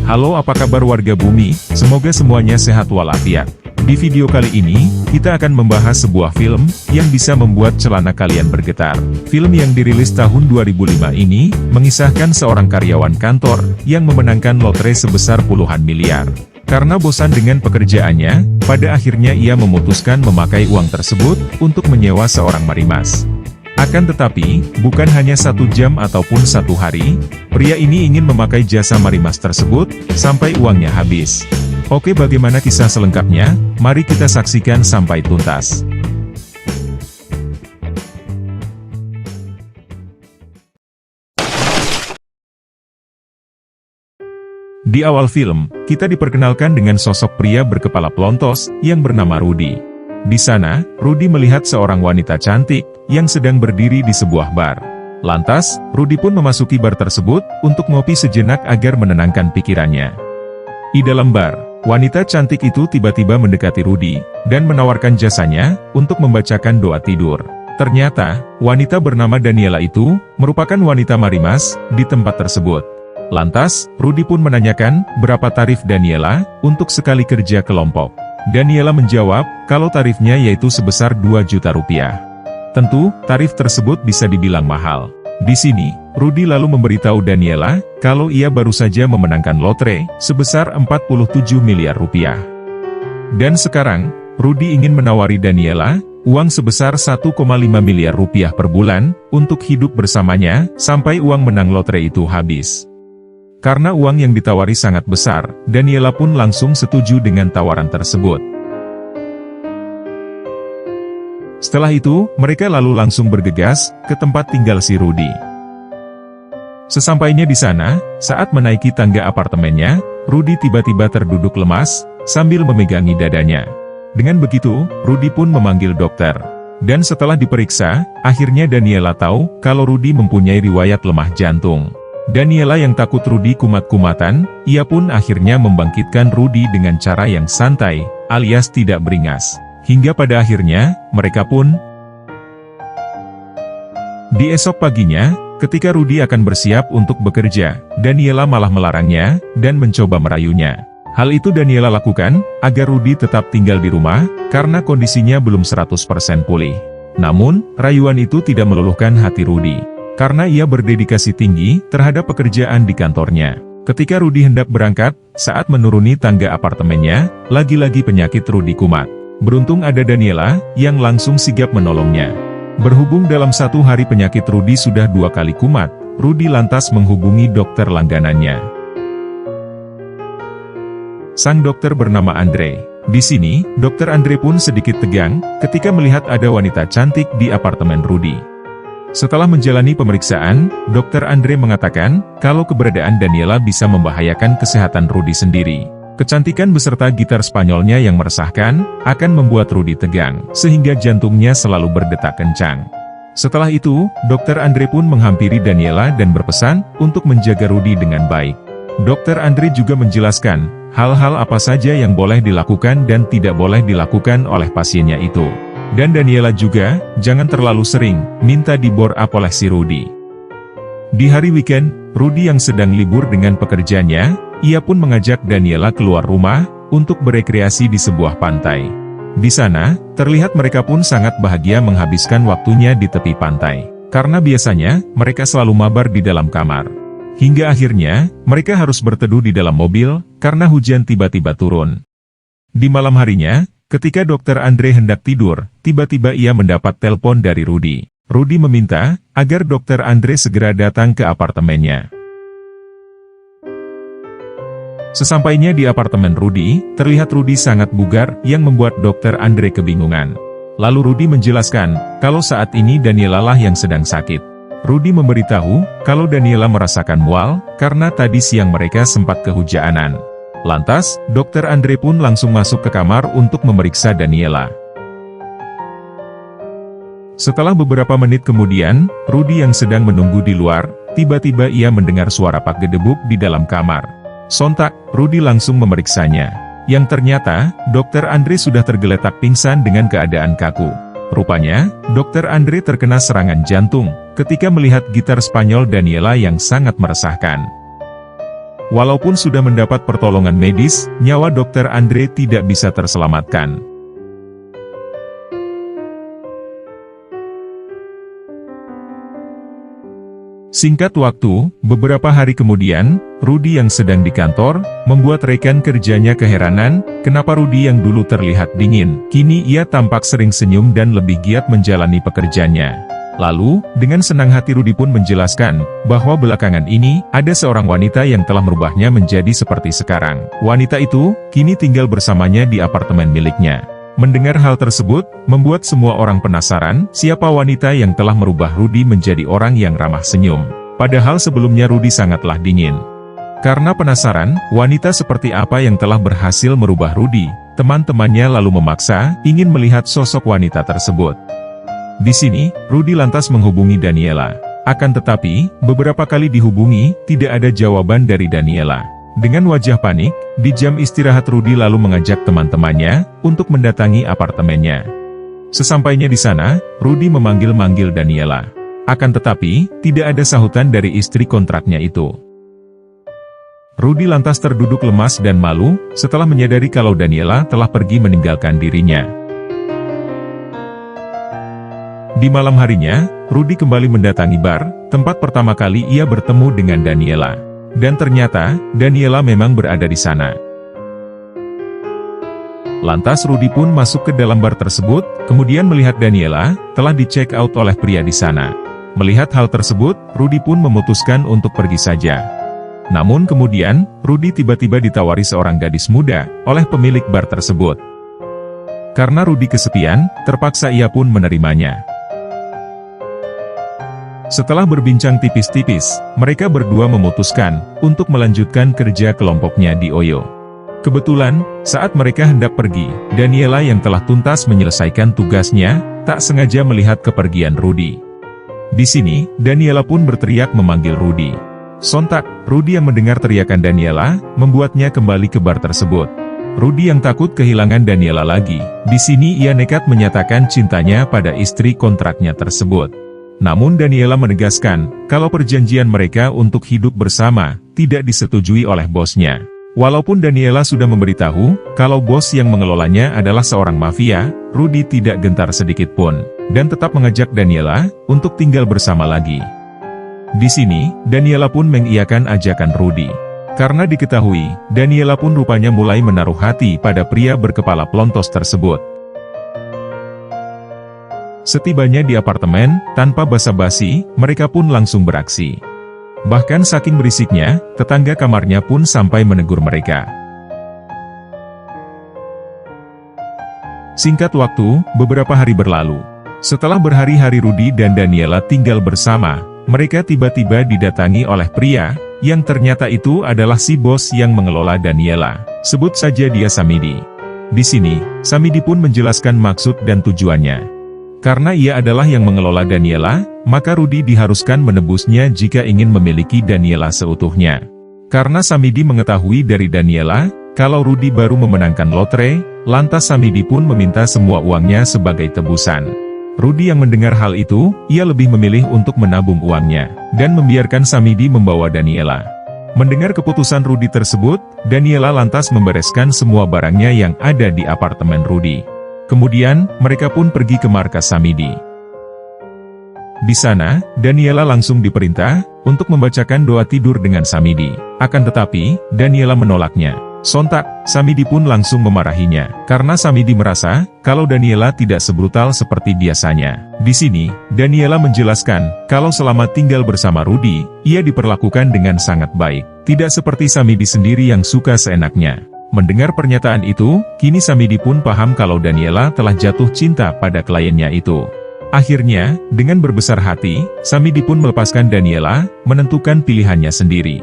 Halo, apa kabar warga bumi? Semoga semuanya sehat walafiat. Di video kali ini, kita akan membahas sebuah film yang bisa membuat celana kalian bergetar. Film yang dirilis tahun 2005 ini, mengisahkan seorang karyawan kantor yang memenangkan lotre sebesar puluhan miliar. Karena bosan dengan pekerjaannya, pada akhirnya ia memutuskan memakai uang tersebut untuk menyewa seorang marimas. Akan tetapi, bukan hanya 1 jam ataupun 1 hari, pria ini ingin memakai jasa marimas tersebut, sampai uangnya habis. Oke, bagaimana kisah selengkapnya? Mari kita saksikan sampai tuntas. Di awal film, kita diperkenalkan dengan sosok pria berkepala pelontos, yang bernama Rudy. Di sana, Rudy melihat seorang wanita cantik, yang sedang berdiri di sebuah bar. Lantas, Rudy pun memasuki bar tersebut, untuk ngopi sejenak agar menenangkan pikirannya. Di dalam bar, wanita cantik itu tiba-tiba mendekati Rudy, dan menawarkan jasanya, untuk membacakan doa tidur. Ternyata, wanita bernama Daniela itu, merupakan wanita marimas, di tempat tersebut. Lantas, Rudy pun menanyakan, berapa tarif Daniela, untuk sekali kerja kelompok. Daniela menjawab, kalau tarifnya yaitu sebesar 2 juta rupiah. Tentu, tarif tersebut bisa dibilang mahal. Di sini, Rudy lalu memberitahu Daniela, kalau ia baru saja memenangkan lotre, sebesar 47 miliar rupiah. Dan sekarang, Rudy ingin menawari Daniela, uang sebesar 1,5 miliar rupiah per bulan, untuk hidup bersamanya, sampai uang menang lotre itu habis. Karena uang yang ditawari sangat besar, Daniela pun langsung setuju dengan tawaran tersebut. Setelah itu, mereka lalu langsung bergegas ke tempat tinggal si Rudy. Sesampainya di sana, saat menaiki tangga apartemennya, Rudy tiba-tiba terduduk lemas, sambil memegangi dadanya. Dengan begitu, Rudy pun memanggil dokter. Dan setelah diperiksa, akhirnya Daniela tahu kalau Rudy mempunyai riwayat lemah jantung. Daniela yang takut Rudy kumat-kumatan, ia pun akhirnya membangkitkan Rudy dengan cara yang santai, alias tidak beringas. Hingga pada akhirnya, mereka pun... Di esok paginya, ketika Rudy akan bersiap untuk bekerja, Daniela malah melarangnya, dan mencoba merayunya. Hal itu Daniela lakukan, agar Rudy tetap tinggal di rumah, karena kondisinya belum 100% pulih. Namun, rayuan itu tidak meluluhkan hati Rudy. Karena ia berdedikasi tinggi terhadap pekerjaan di kantornya. Ketika Rudy hendak berangkat, saat menuruni tangga apartemennya, lagi-lagi penyakit Rudy kumat. Beruntung ada Daniela, yang langsung sigap menolongnya. Berhubung dalam 1 hari penyakit Rudy sudah 2 kali kumat, Rudy lantas menghubungi dokter langganannya. Sang dokter bernama Andre. Di sini, dokter Andre pun sedikit tegang, ketika melihat ada wanita cantik di apartemen Rudy. Setelah menjalani pemeriksaan, Dr. Andre mengatakan, kalau keberadaan Daniela bisa membahayakan kesehatan Rudy sendiri. Kecantikan beserta gitar Spanyolnya yang meresahkan, akan membuat Rudy tegang, sehingga jantungnya selalu berdetak kencang. Setelah itu, Dr. Andre pun menghampiri Daniela dan berpesan, untuk menjaga Rudy dengan baik. Dr. Andre juga menjelaskan, hal-hal apa saja yang boleh dilakukan dan tidak boleh dilakukan oleh pasiennya itu. Dan Daniela juga, jangan terlalu sering, minta di-bore up oleh si Rudy. Di hari weekend, Rudy yang sedang libur dengan pekerjaannya, ia pun mengajak Daniela keluar rumah, untuk berekreasi di sebuah pantai. Di sana, terlihat mereka pun sangat bahagia menghabiskan waktunya di tepi pantai. Karena biasanya, mereka selalu mabar di dalam kamar. Hingga akhirnya, mereka harus berteduh di dalam mobil, karena hujan tiba-tiba turun. Di malam harinya, ketika Dr. Andre hendak tidur, tiba-tiba ia mendapat telepon dari Rudy. Rudy meminta, agar Dr. Andre segera datang ke apartemennya. Sesampainya di apartemen Rudy, terlihat Rudy sangat bugar, yang membuat Dr. Andre kebingungan. Lalu Rudy menjelaskan, kalau saat ini Daniela lah yang sedang sakit. Rudy memberitahu, kalau Daniela merasakan mual, karena tadi siang mereka sempat kehujanan. Lantas, Dr. Andre pun langsung masuk ke kamar untuk memeriksa Daniela. Setelah beberapa menit kemudian, Rudy yang sedang menunggu di luar, tiba-tiba ia mendengar suara pak gedebuk di dalam kamar. Sontak, Rudy langsung memeriksanya. Yang ternyata, Dr. Andre sudah tergeletak pingsan dengan keadaan kaku. Rupanya, Dr. Andre terkena serangan jantung, ketika melihat gitar Spanyol Daniela yang sangat meresahkan. Walaupun sudah mendapat pertolongan medis, nyawa Dr. Andre tidak bisa terselamatkan. Singkat waktu, beberapa hari kemudian, Rudy yang sedang di kantor, membuat rekan kerjanya keheranan, kenapa Rudy yang dulu terlihat dingin, kini ia tampak sering senyum dan lebih giat menjalani pekerjaannya. Lalu, dengan senang hati Rudy pun menjelaskan, bahwa belakangan ini, ada seorang wanita yang telah merubahnya menjadi seperti sekarang. Wanita itu, kini tinggal bersamanya di apartemen miliknya. Mendengar hal tersebut, membuat semua orang penasaran, siapa wanita yang telah merubah Rudy menjadi orang yang ramah senyum. Padahal sebelumnya Rudy sangatlah dingin. Karena penasaran, wanita seperti apa yang telah berhasil merubah Rudy, teman-temannya lalu memaksa, ingin melihat sosok wanita tersebut. Di sini, Rudy lantas menghubungi Daniela. Akan tetapi, beberapa kali dihubungi, tidak ada jawaban dari Daniela. Dengan wajah panik, di jam istirahat Rudy lalu mengajak teman-temannya untuk mendatangi apartemennya. Sesampainya di sana, Rudy memanggil-manggil Daniela. Akan tetapi, tidak ada sahutan dari istri kontraknya itu. Rudy lantas terduduk lemas dan malu, setelah menyadari kalau Daniela telah pergi meninggalkan dirinya. Di malam harinya, Rudy kembali mendatangi bar, tempat pertama kali ia bertemu dengan Daniela. Dan ternyata, Daniela memang berada di sana. Lantas Rudy pun masuk ke dalam bar tersebut, kemudian melihat Daniela telah di-check out oleh pria di sana. Melihat hal tersebut, Rudy pun memutuskan untuk pergi saja. Namun kemudian, Rudy tiba-tiba ditawari seorang gadis muda oleh pemilik bar tersebut. Karena Rudy kesepian, terpaksa ia pun menerimanya. Setelah berbincang tipis-tipis, mereka berdua memutuskan untuk melanjutkan kerja kelompoknya di Oyo. Kebetulan, saat mereka hendak pergi, Daniela yang telah tuntas menyelesaikan tugasnya, tak sengaja melihat kepergian Rudy. Di sini, Daniela pun berteriak memanggil Rudy. Sontak, Rudy yang mendengar teriakan Daniela, membuatnya kembali ke bar tersebut. Rudy yang takut kehilangan Daniela lagi, di sini ia nekat menyatakan cintanya pada istri kontraknya tersebut. Namun Daniela menegaskan, kalau perjanjian mereka untuk hidup bersama, tidak disetujui oleh bosnya. Walaupun Daniela sudah memberitahu, kalau bos yang mengelolanya adalah seorang mafia, Rudy tidak gentar sedikit pun, dan tetap mengajak Daniela untuk tinggal bersama lagi. Di sini, Daniela pun mengiyakan ajakan Rudy. Karena diketahui, Daniela pun rupanya mulai menaruh hati pada pria berkepala pelontos tersebut. Setibanya di apartemen, tanpa basa-basi, mereka pun langsung beraksi. Bahkan saking berisiknya, tetangga kamarnya pun sampai menegur mereka. Singkat waktu, beberapa hari berlalu. Setelah berhari-hari Rudy dan Daniela tinggal bersama, mereka tiba-tiba didatangi oleh pria, yang ternyata itu adalah si bos yang mengelola Daniela. Sebut saja dia Samidi. Di sini, Samidi pun menjelaskan maksud dan tujuannya. Karena ia adalah yang mengelola Daniela, maka Rudy diharuskan menebusnya jika ingin memiliki Daniela seutuhnya. Karena Samidi mengetahui dari Daniela, kalau Rudy baru memenangkan lotre, lantas Samidi pun meminta semua uangnya sebagai tebusan. Rudy yang mendengar hal itu, ia lebih memilih untuk menabung uangnya, dan membiarkan Samidi membawa Daniela. Mendengar keputusan Rudy tersebut, Daniela lantas membereskan semua barangnya yang ada di apartemen Rudy. Kemudian, mereka pun pergi ke markas Samidi. Di sana, Daniela langsung diperintah untuk membacakan doa tidur dengan Samidi. Akan tetapi, Daniela menolaknya. Sontak, Samidi pun langsung memarahinya, karena Samidi merasa kalau Daniela tidak sebrutal seperti biasanya. Di sini, Daniela menjelaskan kalau selama tinggal bersama Rudy, ia diperlakukan dengan sangat baik. Tidak seperti Samidi sendiri yang suka seenaknya. Mendengar pernyataan itu, kini Samidi pun paham kalau Daniela telah jatuh cinta pada kliennya itu. Akhirnya, dengan berbesar hati, Samidi pun melepaskan Daniela, menentukan pilihannya sendiri.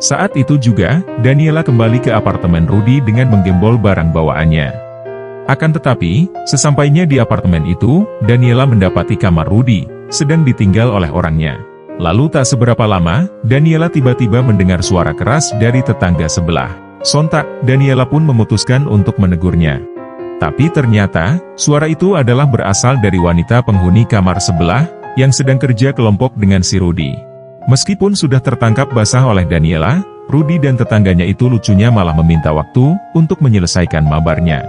Saat itu juga, Daniela kembali ke apartemen Rudy dengan menggembol barang bawaannya. Akan tetapi, sesampainya di apartemen itu, Daniela mendapati kamar Rudy sedang ditinggal oleh orangnya. Lalu tak seberapa lama, Daniela tiba-tiba mendengar suara keras dari tetangga sebelah. Sontak, Daniela pun memutuskan untuk menegurnya. Tapi ternyata, suara itu adalah berasal dari wanita penghuni kamar sebelah, yang sedang kerja kelompok dengan si Rudy. Meskipun sudah tertangkap basah oleh Daniela, Rudy dan tetangganya itu lucunya malah meminta waktu, untuk menyelesaikan mabarnya.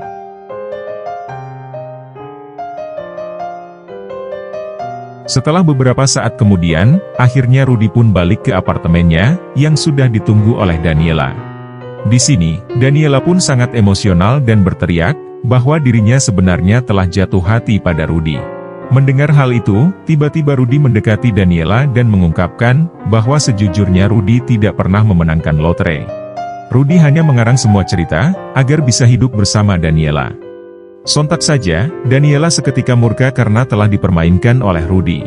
Setelah beberapa saat kemudian, akhirnya Rudy pun balik ke apartemennya, yang sudah ditunggu oleh Daniela. Di sini, Daniela pun sangat emosional dan berteriak, bahwa dirinya sebenarnya telah jatuh hati pada Rudy. Mendengar hal itu, tiba-tiba Rudy mendekati Daniela dan mengungkapkan, bahwa sejujurnya Rudy tidak pernah memenangkan lotre. Rudy hanya mengarang semua cerita, agar bisa hidup bersama Daniela. Sontak saja, Daniela seketika murka karena telah dipermainkan oleh Rudy.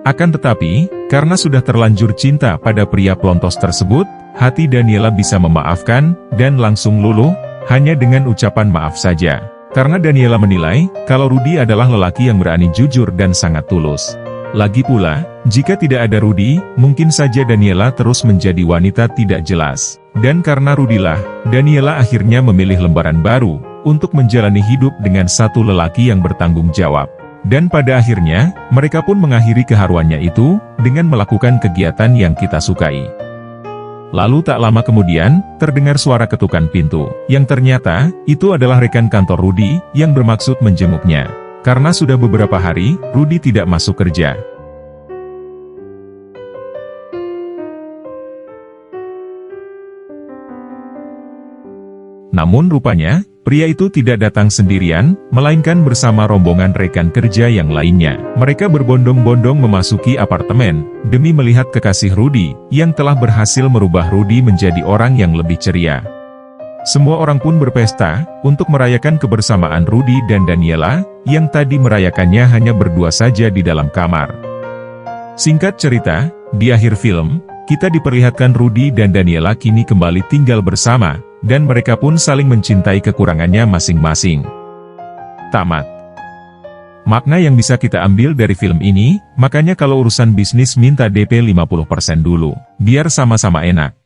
Akan tetapi, karena sudah terlanjur cinta pada pria pelontos tersebut, hati Daniela bisa memaafkan, dan langsung luluh, hanya dengan ucapan maaf saja. Karena Daniela menilai, kalau Rudy adalah lelaki yang berani jujur dan sangat tulus. Lagi pula, jika tidak ada Rudy, mungkin saja Daniela terus menjadi wanita tidak jelas. Dan karena Rudy lah, Daniela akhirnya memilih lembaran baru, untuk menjalani hidup dengan satu lelaki yang bertanggung jawab. Dan pada akhirnya, mereka pun mengakhiri keharuannya itu, dengan melakukan kegiatan yang kita sukai. Lalu tak lama kemudian, terdengar suara ketukan pintu, yang ternyata, itu adalah rekan kantor Rudy, yang bermaksud menjenguknya. Karena sudah beberapa hari, Rudy tidak masuk kerja. Namun rupanya, pria itu tidak datang sendirian, melainkan bersama rombongan rekan kerja yang lainnya. Mereka berbondong-bondong memasuki apartemen, demi melihat kekasih Rudy, yang telah berhasil merubah Rudy menjadi orang yang lebih ceria. Semua orang pun berpesta, untuk merayakan kebersamaan Rudy dan Daniela, yang tadi merayakannya hanya berdua saja di dalam kamar. Singkat cerita, di akhir film, kita diperlihatkan Rudy dan Daniela kini kembali tinggal bersama, dan mereka pun saling mencintai kekurangannya masing-masing. Tamat. Makna yang bisa kita ambil dari film ini, makanya kalau urusan bisnis minta DP 50% dulu, biar sama-sama enak.